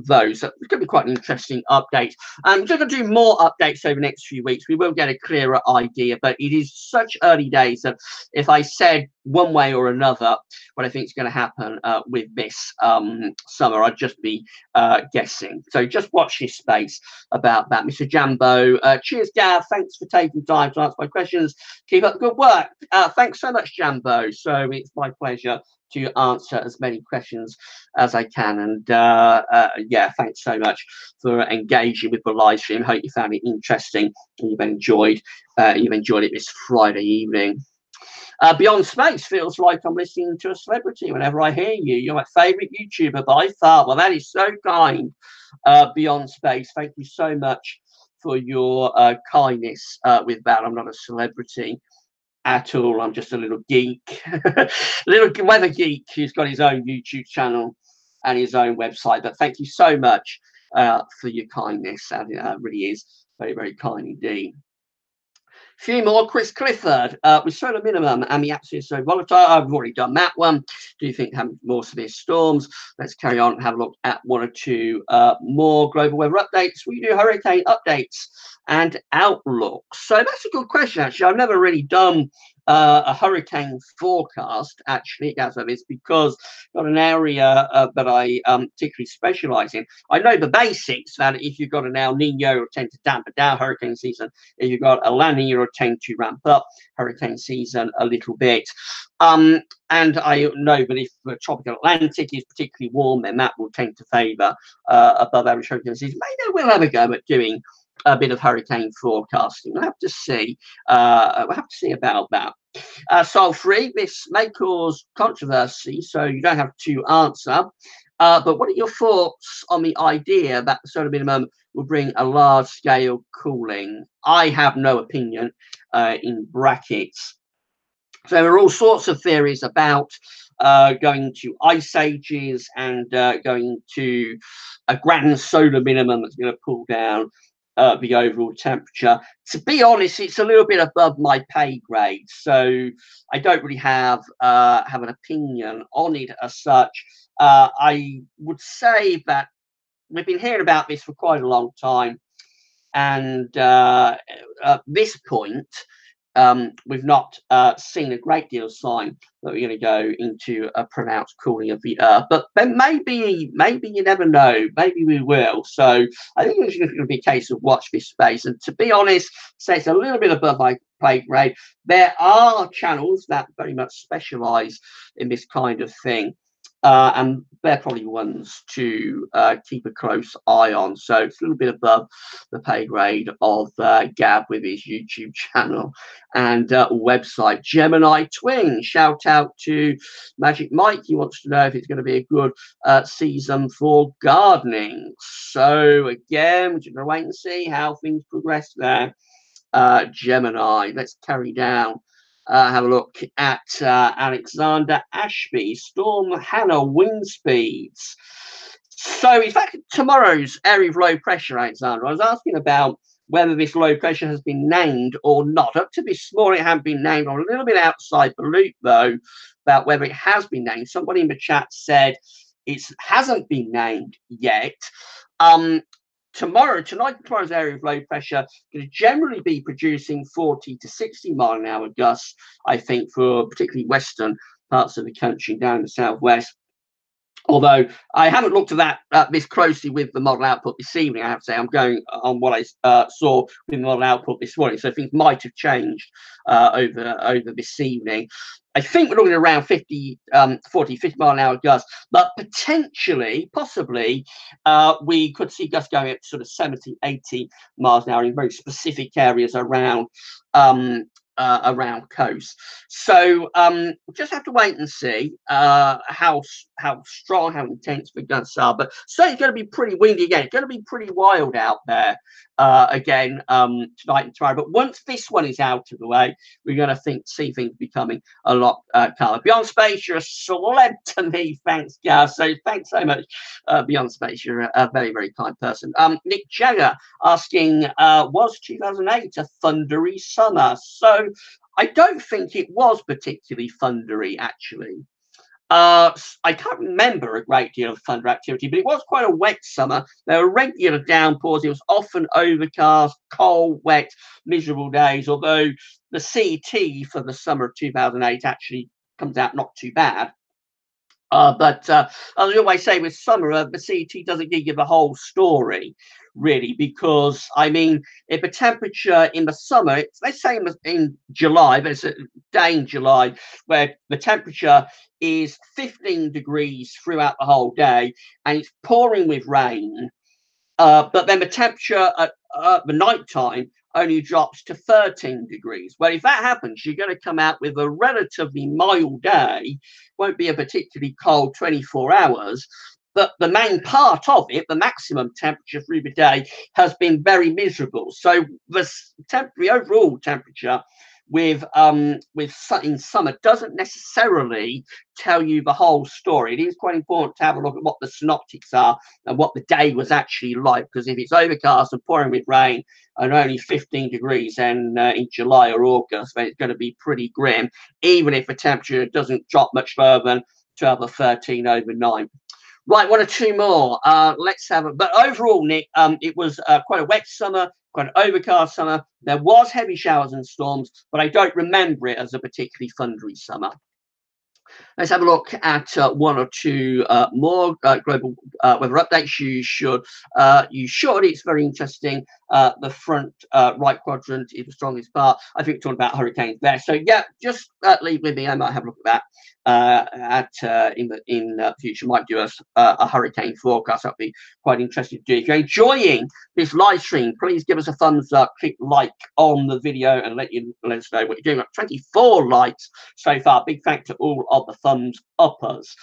[SPEAKER 1] those. So it's going to be quite an interesting update. I'm just going to do more updates over the next few weeks. We will get a clearer idea, but it is such early days that if I said one way or another what I think is going to happen with this summer, I'd just be guessing. So just watch this space about that. Mr. Jambo, cheers, Gav. Thanks for taking time to answer my questions. Keep up the good work. Thanks so much, Jambo. So it's my pleasure to answer as many questions as I can. And yeah, thanks so much for engaging with the live stream. Hope you found it interesting and you've enjoyed it this Friday evening. Beyond Space feels like I'm listening to a celebrity whenever I hear you. You're my favourite YouTuber by far. Well, that is so kind. Beyond Space, thank you so much for your kindness with that. I'm not a celebrity at all. I'm just a little geek, little weather geek who's got his own YouTube channel and his own website. But thank you so much for your kindness, and it really is very, very kind indeed. Few more. Chris Clifford, with solar minimum and the atmosphere so volatile. I've already done that one. Do you think having more severe storms? Let's carry on and have a look at one or two more global weather updates. We do hurricane updates and outlook. So that's a good question, actually. I've never really done a hurricane forecast, actually, as of this, because not an area that I particularly specialize in. I know the basics that if you've got an El Nino, it'll tend to dampen down hurricane season. If you've got a La Nina, it'll tend to ramp up hurricane season a little bit. And I know that if the tropical Atlantic is particularly warm, then that will tend to favour above average hurricane season. Maybe we'll have a go at doing a bit of hurricane forecasting. We'll have to see. We'll have to see about that. Soul free. This may cause controversy, so you don't have to answer. But what are your thoughts on the idea that the solar minimum will bring a large-scale cooling? I have no opinion. In brackets. So there are all sorts of theories about going to ice ages and going to a grand solar minimum that's going to pull down the overall temperature. To be honest, it's a little bit above my pay grade, so I don't really have an opinion on it as such. I would say that we've been hearing about this for quite a long time, and at this point, we've not seen a great deal of sign that we're going to go into a pronounced cooling of the earth. But then maybe you never know. Maybe we will. So I think it's going to be a case of watch this space. And to be honest, say it's a little bit above my pay grade. There are channels that very much specialise in this kind of thing. And they're probably ones to keep a close eye on. So it's a little bit above the pay grade of Gab with his YouTube channel and website. Gemini Twin, shout out to Magic Mike. He wants to know if it's going to be a good season for gardening. So again, we're going to wait and see how things progress there. Gemini, let's carry down. Have a look at Alexander Ashby, Storm Hannah wind speeds. So in fact, tomorrow's area of low pressure, Alexander, I was asking about whether this low pressure has been named or not. Up to this morning, it hasn't been named. I'm a little bit outside the loop, though, about whether it has been named. Somebody in the chat said it hasn't been named yet. Tomorrow's area of low pressure going to generally be producing 40 to 60 mile an hour gusts, I think, for particularly western parts of the country down in the southwest. Although I haven't looked at that this closely with the model output this evening, I have to say I'm going on what I saw with the model output this morning, so things might have changed over this evening. I think we're looking at around 50 mile an hour gusts, but potentially, possibly, we could see gusts going up to sort of 70, 80 miles an hour in very specific areas around coast. So we'll just have to wait and see how strong, how intense the gusts are. But certainly it's going to be pretty windy again. It's going to be pretty wild out there again tonight and tomorrow. But once this one is out of the way, we're going to see things becoming a lot calmer. Beyond Space, you're a celeb to me. Thanks, Gav. So thanks so much, Beyond Space. You're a very, very kind person. Nick Jagger asking, was 2008 a thundery summer? So I don't think it was particularly thundery, actually. I can't remember a great deal of thunder activity, but it was quite a wet summer. There were regular downpours. It was often overcast, cold, wet, miserable days, although the CT for the summer of 2008 actually comes out not too bad. But as I always say with summer, the CT doesn't give you the whole story, really, because, I mean, if the temperature in the summer, it's, let's say in July, there's a day in July where the temperature is 15 degrees throughout the whole day and it's pouring with rain, but then the temperature at the night time only drops to 13 degrees. Well, if that happens, you're going to come out with a relatively mild day. Won't be a particularly cold 24 hours, but the main part of it, the maximum temperature through the day, has been very miserable. So the overall temperature in summer doesn't necessarily tell you the whole story. It is quite important to have a look at what the synoptics are and what the day was actually like, because if it's overcast and pouring with rain and only 15 degrees and in July or August, then it's going to be pretty grim, even if the temperature doesn't drop much further than 12 or 13 overnight. Right, one or two more. Let's have it. But overall, Nick, it was quite a wet summer, quite an overcast summer. There was heavy showers and storms, but I don't remember it as a particularly thundery summer. Let's have a look at one or two more global weather updates. You should. It's very interesting. The front right quadrant is the strongest part. I think we're talking about hurricanes there. So yeah, just leave with me. I might have a look at that in the future. Might do a hurricane forecast. That'd be quite interesting to do. If you're enjoying this live stream, please give us a thumbs up, click like on the video, and let us know what you're doing. 24 likes so far. Big thanks to all of the thumbs uppers.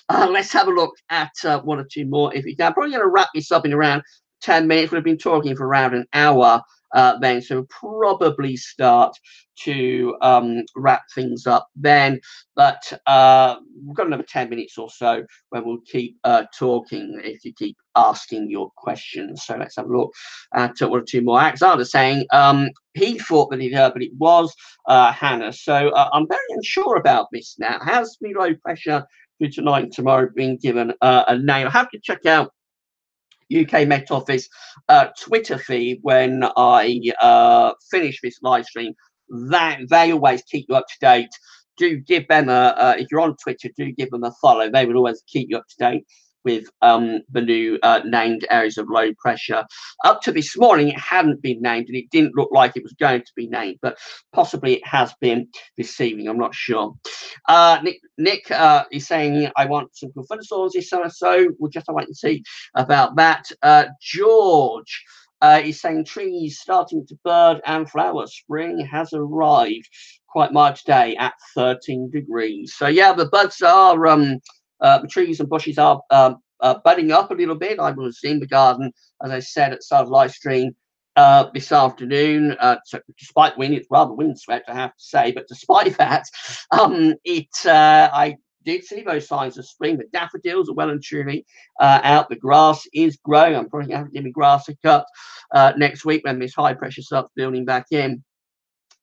[SPEAKER 1] Let's have a look at one or two more if you can. Probably going to wrap this up in around 10 minutes. We've been talking for around an hour then, so we'll probably start to wrap things up then, but we've got another 10 minutes or so where we'll keep talking if you keep asking your questions. So let's have a look at one or two more. Alexander saying he thought that he'd heard, but it was Hannah. So I'm very unsure about this now. Has the low pressure for tonight and tomorrow been given a name? I have to check out UK Met Office Twitter feed when I finish this live stream. That they always keep you up to date. Do give them if you're on Twitter, do give them a follow. They will always keep you up to date with the new named areas of low pressure. Up to this morning, it hadn't been named, and it didn't look like it was going to be named, but possibly it has been this evening. I'm not sure. Nick is saying, I want some good thunderstorms this summer, so we'll just have to wait and see about that. George is saying trees starting to bud and flower. Spring has arrived. Quite mild today at 13 degrees. So yeah, the buds are the trees and bushes are budding up a little bit. I was in the garden, as I said at the start of the live stream this afternoon. So despite wind, it's rather windswept, I have to say, but despite that, I did see those signs of spring. The daffodils are well and truly out. The grass is growing. I'm probably going to have to give me grass a cut next week when this high pressure starts building back in.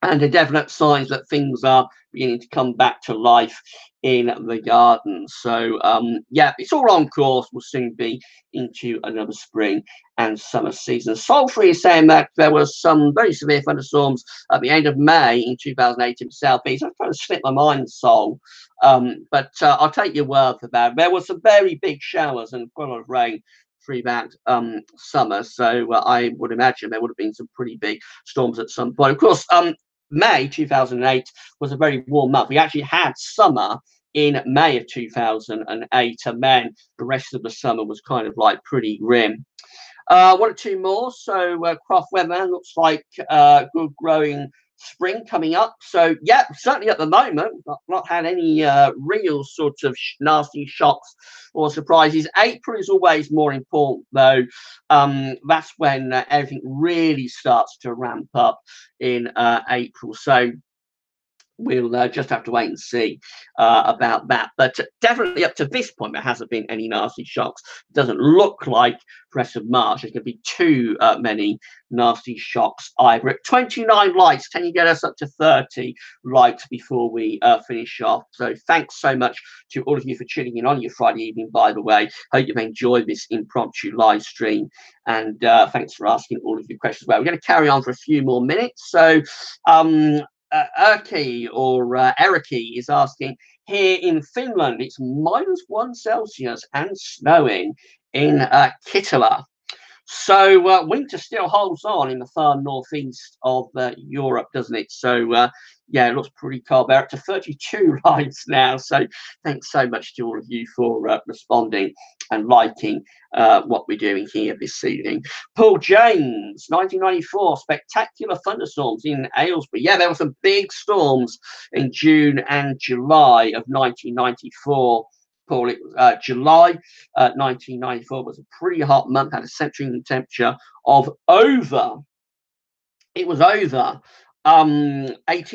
[SPEAKER 1] And the definite signs that things are beginning to come back to life in the garden. So, yeah, it's all on course. We'll soon be into another spring and summer season. Solfree is saying that there was some very severe thunderstorms at the end of May in 2008 in the southeast. I've kind of slipped my mind, Sol, but I'll take your word for that. There were some very big showers and quite a lot of rain through that summer. So I would imagine there would have been some pretty big storms at some point. Of course, May 2008 was a very warm month. We actually had summer in May of 2008, and then the rest of the summer was kind of like pretty grim. One or two more. So Croft weather looks like good growing spring coming up. So yeah, certainly at the moment, not had any real sort of nasty shocks or surprises. April is always more important though. That's when everything really starts to ramp up in April. So we'll just have to wait and see about that. But definitely up to this point, there hasn't been any nasty shocks. It doesn't look like the rest of March there's going to be too many nasty shocks either. At 29 lights, can you get us up to 30 lights before we finish off? So thanks so much to all of you for tuning in on your Friday evening, by the way. Hope you've enjoyed this impromptu live stream. And thanks for asking all of your questions. Well, we're going to carry on for a few more minutes. So Erki or Eriki is asking, here in Finland, it's -1 Celsius and snowing in Kittilä. So winter still holds on in the far northeast of Europe, doesn't it? So yeah, it looks pretty cold. We're up to 32 lights now. So thanks so much to all of you for responding and liking what we're doing here this evening. Paul James, 1994, spectacular thunderstorms in Aylesbury. Yeah, there were some big storms in June and July of 1994. Paul, it was July 1994 was a pretty hot month, had a central temperature of over 18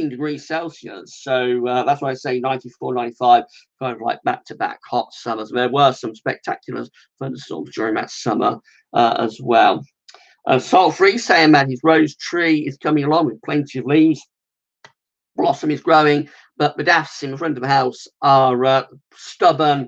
[SPEAKER 1] degrees Celsius. So that's why I say 94, 95, kind of like back-to-back hot summers. There were some spectacular thunderstorms during that summer as well. Salt-free saying that his rose tree is coming along with plenty of leaves. Blossom is growing, but the daffs in front of the house are stubborn.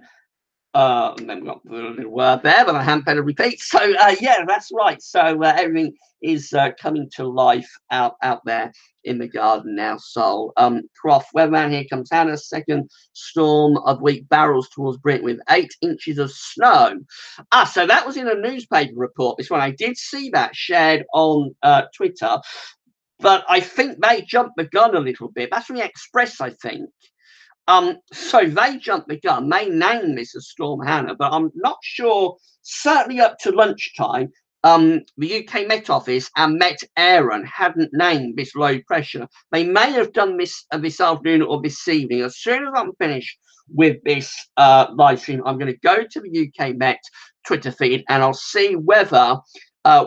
[SPEAKER 1] And then we've got the little word there, but I haven't better repeat. So yeah, that's right. So everything is coming to life out there in the garden now. So Croft weatherman, here comes Hannah's second storm of week barrels towards Britain with 8 inches of snow. So that was in a newspaper report. This one, I did see that shared on Twitter, but I think they jumped the gun a little bit. That's from the Express, I think. So they jumped the gun. They named this as Storm Hannah, but I'm not sure. Certainly up to lunchtime, the UK Met Office and Met Aaron hadn't named this low pressure. They may have done this this afternoon or this evening. As soon as I'm finished with this live stream, I'm going to go to the UK Met Twitter feed and I'll see whether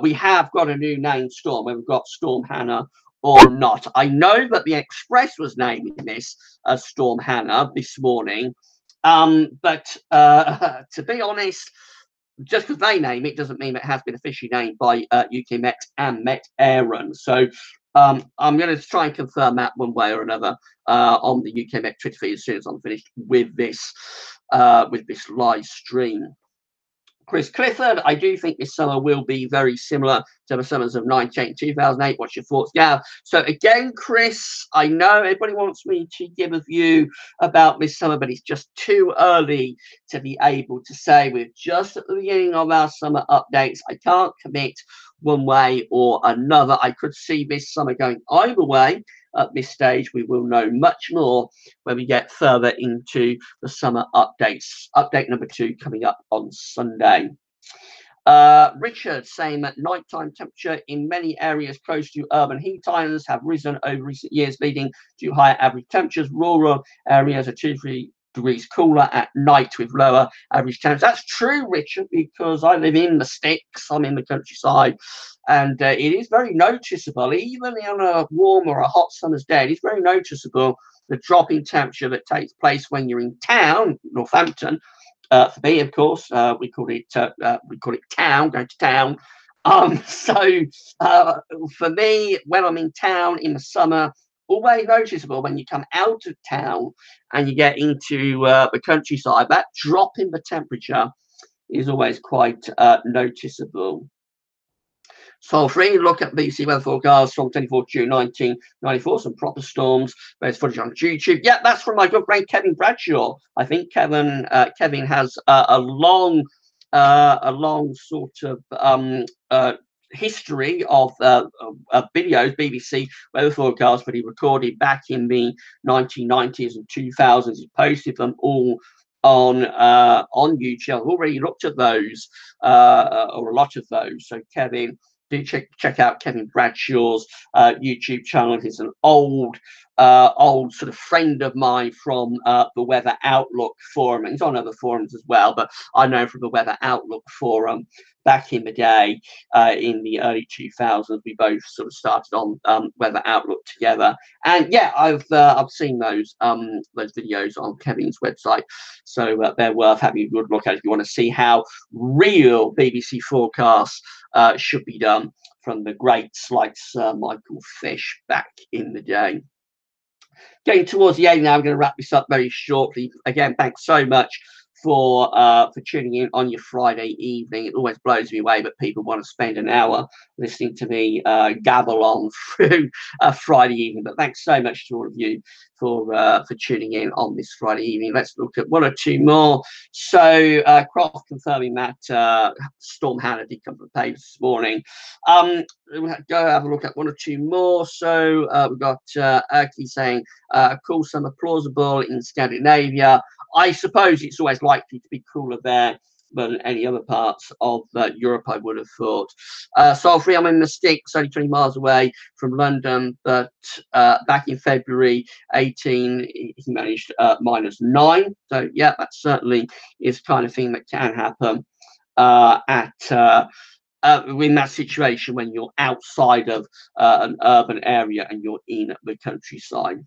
[SPEAKER 1] we have got a new named storm, whether we've got Storm Hannah or not. I know that the Express was naming this as Storm Hannah this morning, but to be honest, just because they name it doesn't mean it has been officially named by UK Met and Met Aaron. So I'm going to try and confirm that one way or another on the UK Met Twitter feed as soon as I'm finished with this live stream. Chris Clifford, I do think this summer will be very similar to the summers of 98 and 2008. What's your thoughts, Gav? So again, Chris, I know everybody wants me to give a view about this summer, but it's just too early to be able to say. We're just at the beginning of our summer updates. I can't commit one way or another. I could see this summer going either way. At this stage, we will know much more when we get further into the summer updates. Update number 2 coming up on Sunday. Richard saying that nighttime temperature in many areas close to urban heat islands have risen over recent years, leading to higher average temperatures. Rural areas are 2-3 degrees cooler at night with lower average temps. That's true, Richard, because I live in the sticks. I'm in the countryside, and it is very noticeable, even on a warm or a hot summer's day. It is very noticeable the drop in temperature that takes place when you're in town, Northampton. For me, of course, we call it town, going to town. So for me, when I'm in town in the summer, always noticeable when you come out of town and you get into the countryside, that drop in the temperature is always quite noticeable. So free look at BBC weather forecast from 24th June 1994. Some proper storms. There's footage on YouTube. Yeah, that's from my good friend Kevin Bradshaw. I think Kevin has a long sort of history of videos, BBC weather forecasts, but he recorded back in the 1990s and 2000s. He posted them all on YouTube. I've already looked at those, or a lot of those. So Kevin, do check out Kevin Bradshaw's YouTube channel. He's an old sort of friend of mine from the Weather Outlook forum. And he's on other forums as well, but I know from the Weather Outlook forum back in the day, in the early 2000s, we both sort of started on Weather Outlook together. And yeah, I've seen those videos on Kevin's website, so they're worth having a good look at if you want to see how real BBC forecasts should be done from the greats like Sir Michael Fish back in the day. Getting towards the end now, I'm going to wrap this up very shortly. Again, thanks so much for tuning in on your Friday evening. It always blows me away that people want to spend an hour listening to me gabble on through a Friday evening. But thanks so much to all of you for tuning in on this Friday evening. Let's look at one or two more. So Croft confirming that Storm Hannah did come from the page this morning. We'll go have a look at one or two more. So we've got Erky saying cool summer plausible in Scandinavia. I suppose it's always likely to be cooler there than any other parts of Europe, I would have thought. Solfrey, I'm in the sticks, only 20 miles away from London, but back in February 18, he managed -9. So yeah, that certainly is the kind of thing that can happen in that situation when you're outside of an urban area and you're in the countryside.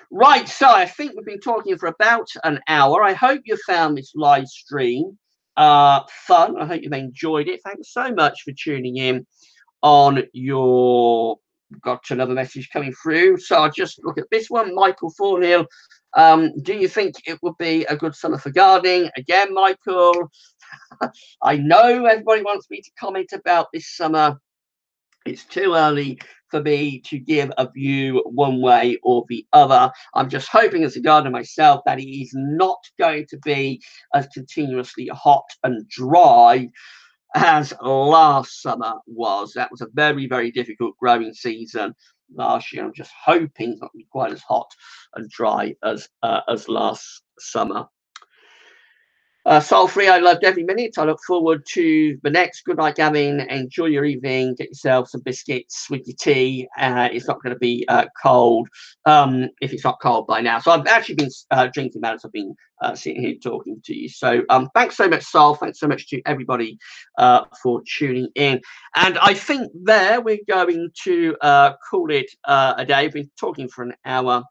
[SPEAKER 1] Right, so I think we've been talking for about an hour. I hope you found this live stream fun. I hope you've enjoyed it. Thanks so much for tuning in on your... Got another message coming through. So I'll just look at this one. Michael Thornhill. Do you think it would be a good summer for gardening? Again, Michael, I know everybody wants me to comment about this summer. It's too early for me to give a view one way or the other. I'm just hoping as a gardener myself that it is not going to be as continuously hot and dry as last summer was. That was a very, very difficult growing season last year. I'm just hoping it's not going to be quite as hot and dry as last summer. Soul-free, I loved every minute. I look forward to the next. Good night, Gavin. Enjoy your evening. Get yourself some biscuits with your tea. It's not going to be cold if it's not cold by now. So I've actually been drinking that as I've been sitting here talking to you. So thanks so much, Sol. Thanks so much to everybody for tuning in. And I think there we're going to call it a day. We've been talking for an hour.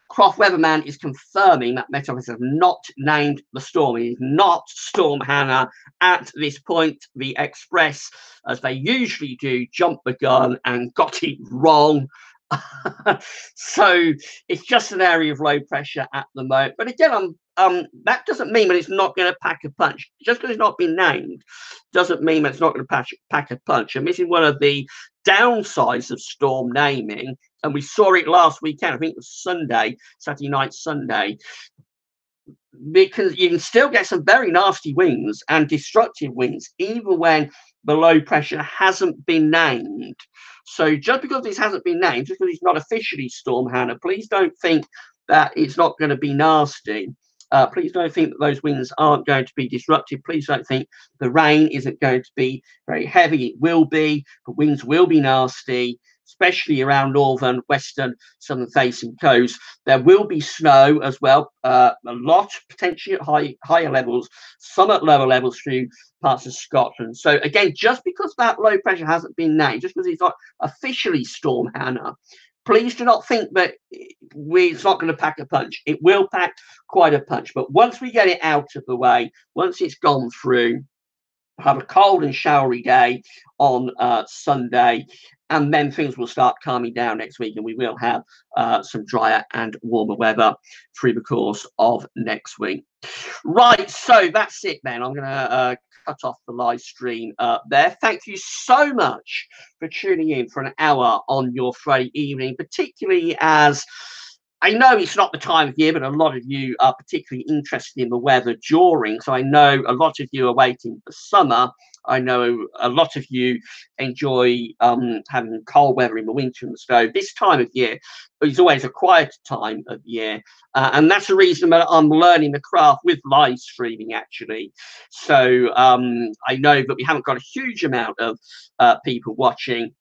[SPEAKER 1] Croft Weatherman is confirming that Met Office have not named the storm. It is not Storm Hannah at this point. The Express, as they usually do, jumped the gun and got it wrong. So it's just an area of low pressure at the moment. But again, that doesn't mean that it's not going to pack a punch. Just because it's not been named doesn't mean that it's not going to pack a punch. And this is one of the downsides of storm naming. And we saw it last weekend. I think it was Saturday night, Sunday. Because you can still get some very nasty winds and destructive winds, even when the low pressure hasn't been named. So just because this hasn't been named, just because it's not officially Storm Hannah, please don't think that it's not going to be nasty. Please don't think that those winds aren't going to be disruptive. Please don't think the rain isn't going to be very heavy. It will be. The winds will be nasty, especially around northern, western, southern facing coast. There will be snow as well, a lot potentially at higher levels, some at lower levels through parts of Scotland. So again, just because that low pressure hasn't been named, just because it's not officially Storm Hannah, please do not think that it's not going to pack a punch. It will pack quite a punch. But once we get it out of the way, once it's gone through, have a cold and showery day on Sunday, and then things will start calming down next week, and we will have some drier and warmer weather through the course of next week. Right, so that's it then. I'm going to cut off the live stream there. Thank you so much for tuning in for an hour on your Friday evening, particularly as I know it's not the time of year, but a lot of you are particularly interested in the weather during. So I know a lot of you are waiting for summer. I know a lot of you enjoy having cold weather in the winter and the snow. This time of year is always a quieter time of year. And that's the reason that I'm learning the craft with live streaming, actually. So I know that we haven't got a huge amount of people watching.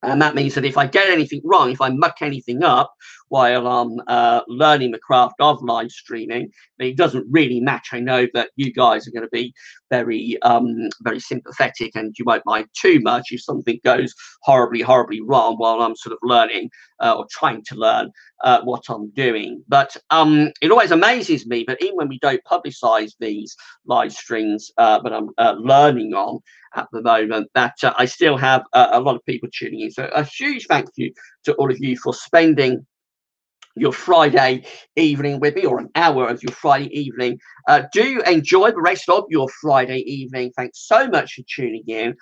[SPEAKER 1] And that means that if I get anything wrong, if I muck anything up while I'm learning the craft of live streaming, it doesn't really match. I know that you guys are going to be very, very sympathetic, and you won't mind too much if something goes horribly, horribly wrong while I'm sort of learning or trying to learn what I'm doing. But it always amazes me that even when we don't publicize these live streams that I'm learning on at the moment, that I still have a lot of people tuning in. So a huge thank you to all of you for spending your Friday evening with me, or an hour of your Friday evening. Do enjoy the rest of your Friday evening. Thanks so much for tuning in.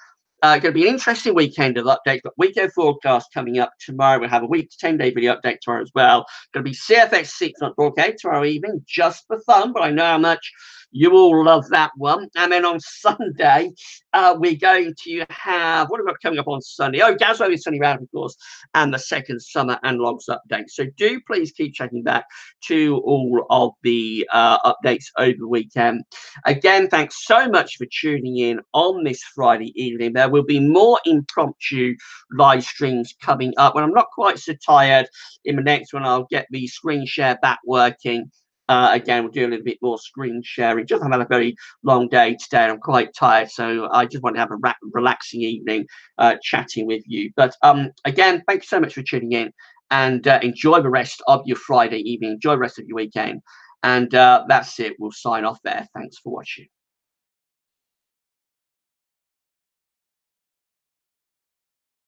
[SPEAKER 1] Going to be an interesting weekend of updates, but weekend forecast coming up tomorrow. We'll have a week to 10-day video update tomorrow as well. Going to be CFX 6 on broadcast tomorrow evening, just for fun, but I know how much you all love that one. And then on Sunday, we're going to have, what have we got coming up on Sunday? Oh, Gazzo is Sunny Round, of course, and the second summer analogs update. So do please keep checking back to all of the updates over the weekend. Again, thanks so much for tuning in on this Friday evening. There will be more impromptu live streams coming up. When I'm not quite so tired, in the next one, I'll get the screen share back working. Again, we'll do a little bit more screen sharing. Just have had a very long day today, and I'm quite tired, so I just want to have a relaxing evening chatting with you. But again, thank you so much for tuning in, and enjoy the rest of your Friday evening. Enjoy the rest of your weekend. And that's it. We'll sign off there. Thanks for watching.